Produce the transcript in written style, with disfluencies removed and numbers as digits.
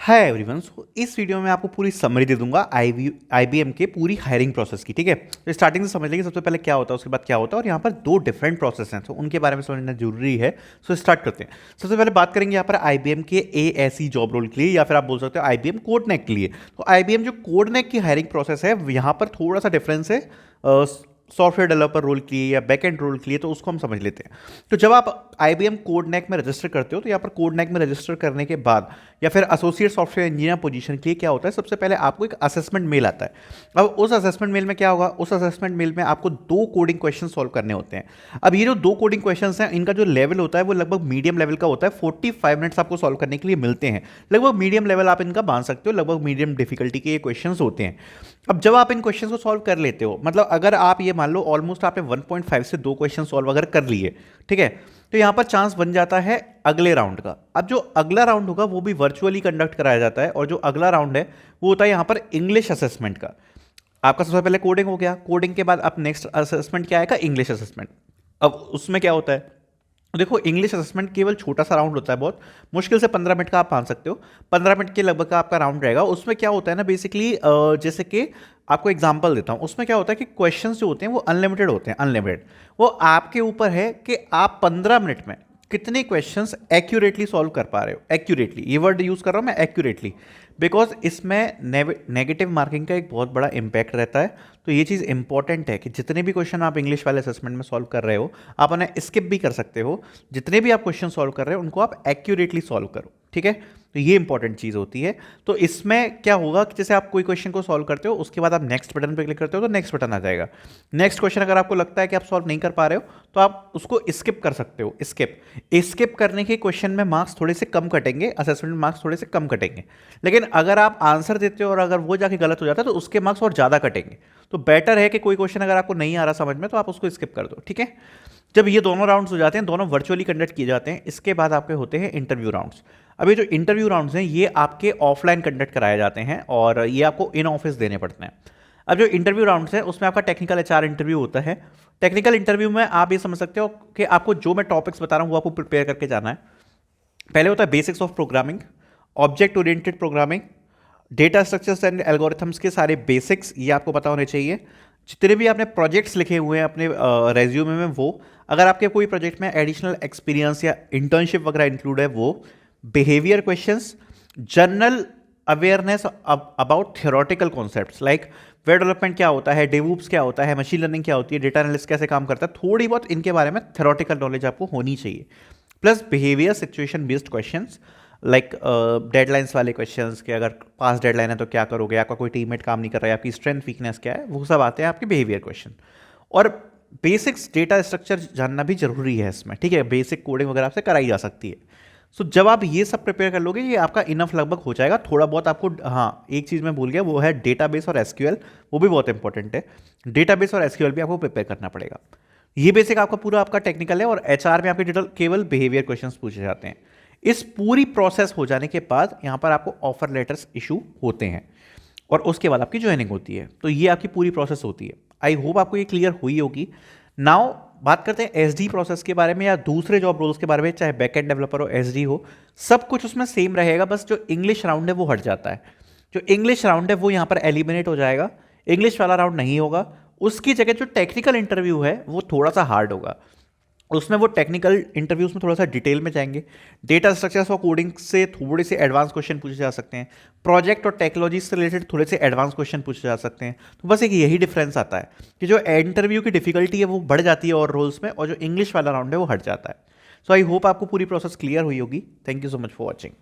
Hi everyone. सो इस video में आपको पूरी समरी दे दूंगा आईबीएम के पूरी हायरिंग प्रोसेस की। ठीक है, तो स्टार्टिंग से समझ लेंगे सबसे पहले क्या होता है, उसके बाद क्या होता है, और यहाँ पर दो डिफरेंट प्रोसेस हैं तो उनके बारे में समझना जरूरी है। सो स्टार्ट करते हैं। सबसे पहले बात करेंगे यहाँ पर आईबीएम के एएसई जॉब रोल के लिए, या फिर आप बोल सकते हो आईबीएम कोडनेक के लिए। तो आईबीएम जो कोडनेक की हायरिंग प्रोसेस है यहाँ पर थोड़ा सा डिफरेंस है सॉफ्टवेयर डेवलपर रोल के लिए या बैकएंड रोल के लिए, तो उसको हम समझ लेते हैं। तो जब आप आईबीएम कोडनेक में रजिस्टर करते हो तो यहाँ पर कोडनेक में रजिस्टर करने के बाद या फिर एसोसिएट सॉफ्टवेयर इंजीनियर पोजीशन के लिए क्या होता है, सबसे पहले आपको एक असेसमेंट मेल आता है। अब उस असेसमेंट मेल में क्या होगा, उस असेसमेंट मेल में आपको दो कोडिंग क्वेश्चन सॉल्व करने होते हैं। अब ये जो दो कोडिंग क्वेश्चन हैं इनका जो लेवल होता है वो लगभग मीडियम लेवल का होता है। 45 मिनट्स आपको सॉल्व करने के लिए मिलते हैं। लगभग मीडियम लेवल आप इनका मान सकते हो, लगभग मीडियम डिफिकल्टी के ये क्वेश्चन होते हैं। अब जब आप इन क्वेश्चन को सॉल्व कर लेते हो, मतलब अगर आप ये मान लो ऑलमोस्ट आपने 1.5 से 2 क्वेश्चन सॉल्व अगर कर लिए, ठीक है, तो यहां पर चांस बन जाता है अगले राउंड का। अब जो अगला राउंड होगा वो भी वर्चुअली कंडक्ट कराया जाता है, और जो अगला राउंड है वो होता है यहां पर इंग्लिश असेसमेंट का। आपका सबसे पहले कोडिंग हो गया, कोडिंग के बाद अब नेक्स्ट असेसमेंट क्या आएगा, इंग्लिश असेसमेंट। अब उसमें क्या होता है, देखो इंग्लिश असेसमेंट केवल छोटा सा राउंड होता है, बहुत मुश्किल से 15 मिनट का आप मान सकते हो। 15 मिनट के लगभग का आपका राउंड रहेगा। उसमें क्या होता है ना, बेसिकली जैसे कि आपको एग्जांपल देता हूँ, उसमें क्या होता है कि क्वेश्चंस जो होते हैं वो अनलिमिटेड होते हैं। अनलिमिटेड वो आपके ऊपर है कि आप 15 मिनट में कितने क्वेश्चंस एक्यूरेटली सॉल्व कर पा रहे हो। एक्यूरेटली ये वर्ड यूज कर रहा हूँ मैं, एक्यूरेटली, बिकॉज इसमें नेगेटिव मार्किंग का एक बहुत बड़ा इंपैक्ट रहता है। तो ये चीज़ इंपॉर्टेंट है कि जितने भी क्वेश्चन आप इंग्लिश वाले असेसमेंट में सॉल्व कर रहे हो, आप उन्हें स्किप भी कर सकते हो। जितने भी आप क्वेश्चन सॉल्व कर रहे हो उनको आप एक्यूरेटली सॉल्व करो, ठीक है। तो ये इंपॉर्टेंट चीज़ होती है। तो इसमें क्या होगा कि जैसे आप कोई क्वेश्चन को सॉल्व करते हो, उसके बाद आप नेक्स्ट बटन पर क्लिक करते हो तो नेक्स्ट बटन आ जाएगा। नेक्स्ट क्वेश्चन अगर आपको लगता है कि आप सॉल्व नहीं कर पा रहे हो तो आप उसको स्किप कर सकते हो। स्किप करने के क्वेश्चन में मार्क्स थोड़े से कम कटेंगे, असेसमेंट में मार्क्स थोड़े से कम कटेंगे। लेकिन अगर आप आंसर देते हो और अगर वो जाके गलत हो जाता है तो उसके मार्क्स और ज़्यादा कटेंगे। तो बेटर है कि कोई क्वेश्चन अगर आपको नहीं आ रहा समझ में तो आप उसको स्किप कर दो, ठीक है। जब ये दोनों राउंड्स हो जाते हैं, दोनों वर्चुअली कंडक्ट किए जाते हैं, इसके बाद आपके होते हैं इंटरव्यू राउंड्स। अब ये जो इंटरव्यू राउंड्स हैं ये आपके ऑफलाइन कंडक्ट कराए जाते हैं और ये आपको इन ऑफिस देने पड़ते हैं। अब जो इंटरव्यू राउंड्स हैं उसमें आपका टेक्निकल एचआर इंटरव्यू होता है। टेक्निकल इंटरव्यू में आप ये समझ सकते हो कि आपको जो मैं टॉपिक्स बता रहा हूँ वो आपको प्रिपेयर करके जाना है। पहले होता है basics of programming, object oriented programming, data structures and algorithms के सारे बेसिक्स ये आपको पता होने चाहिए। जितने भी आपने प्रोजेक्ट्स लिखे हुए हैं अपने रेज्यूमे में, वो अगर आपके कोई प्रोजेक्ट में एडिशनल एक्सपीरियंस या इंटर्नशिप वगैरह इंक्लूड है वो, behaviour questions, general awareness about theoretical concepts like web development क्या होता है, डेवऑप्स क्या होता है, मशीन लर्निंग क्या होती है, डेटा एनालिस्ट कैसे काम करता है, थोड़ी बहुत इनके बारे में थियोरेटिकल नॉलेज आपको होनी चाहिए। Plus behaviour situation based questions like deadlines वाले क्वेश्चंस के, अगर पास डेडलाइन है तो क्या करोगे, आपका कोई टीममेट काम नहीं कर रहा है, आपकी स्ट्रेंथ वीकनेस क्या है, वो सब आते हैं आपके बिहेवियर क्वेश्चन। और बेसिक्स डेटा स्ट्रक्चर जानना भी जरूरी है इसमें, ठीक है। बेसिक कोडिंग वगैरह आपसे कराई जा सकती है। सो जब आप ये सब प्रिपेयर कर लोगे ये आपका इनफ लगभग हो जाएगा। थोड़ा बहुत आपको, हाँ एक चीज़ मैं भूल गया, वो है डेटाबेस और एसक्यूएल, वो भी बहुत इंपॉर्टेंट है। डेटाबेस और एसक्यूएल भी आपको प्रिपेयर करना पड़ेगा। ये बेसिक आपका पूरा आपका टेक्निकल है, और एचआर में आपके डिटेल केवल बिहेवियर क्वेश्चंस पूछे जाते हैं। इस पूरी प्रोसेस हो जाने के बाद यहां पर आपको ऑफर लेटर्स इशू होते हैं और उसके बाद आपकी ज्वाइनिंग होती है। तो ये आपकी पूरी प्रोसेस होती है। आई होप आपको ये क्लियर हुई होगी। नाउ बात करते हैं एसडी प्रोसेस के बारे में या दूसरे जॉब रोल्स के बारे में, चाहे बैकएंड डेवलपर हो, एसडी हो, सब कुछ उसमें सेम रहेगा। बस जो इंग्लिश राउंड है वो हट जाता है। जो इंग्लिश राउंड है वो यहाँ पर एलिमिनेट हो जाएगा, इंग्लिश वाला राउंड नहीं होगा। उसकी जगह जो टेक्निकल इंटरव्यू है वो थोड़ा सा हार्ड होगा। उसमें वो टेक्निकल इंटरव्यूज में थोड़ा सा डिटेल में जाएंगे। डेटा स्ट्रक्चर्स और कोडिंग से थोड़े से एडवांस क्वेश्चन पूछे जा सकते हैं। प्रोजेक्ट और टेक्नोलॉजी से रिलेटेड थोड़े से एडवांस क्वेश्चन पूछे जा सकते हैं। तो बस एक यही डिफरेंस आता है कि जो इंटरव्यू की डिफिकल्टी है वो बढ़ जाती है और रोल्स में, और जो इंग्लिश वाला राउंड है वो हट जाता है। सो आई होप आपको पूरी प्रोसेस क्लियर हुई होगी। Thank you so much for watching.